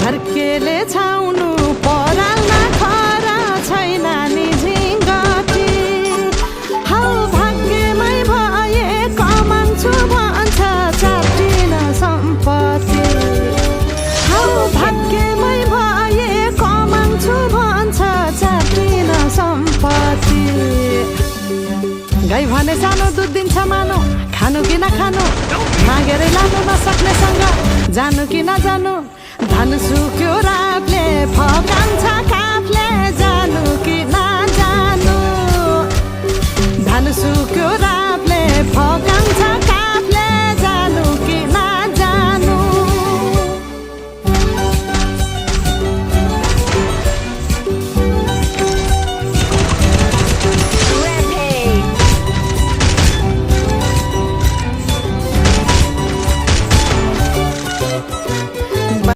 फर्केले छाउनु पराल्न खरा छैन नि झिङ्गटी हौ भाग्यमै भए कमान्छु भन्छ चाटिन सम्पत्ति हौ भाग्यमै भए कमान्छु भन्छ चाटिन सम्पत्ति गाई भने सानो दुध दिन्छ मानो खानु कि नखानु मागेरै लानु नसक्नेसँग जानु कि नजानु धन सुक्यो रातले फका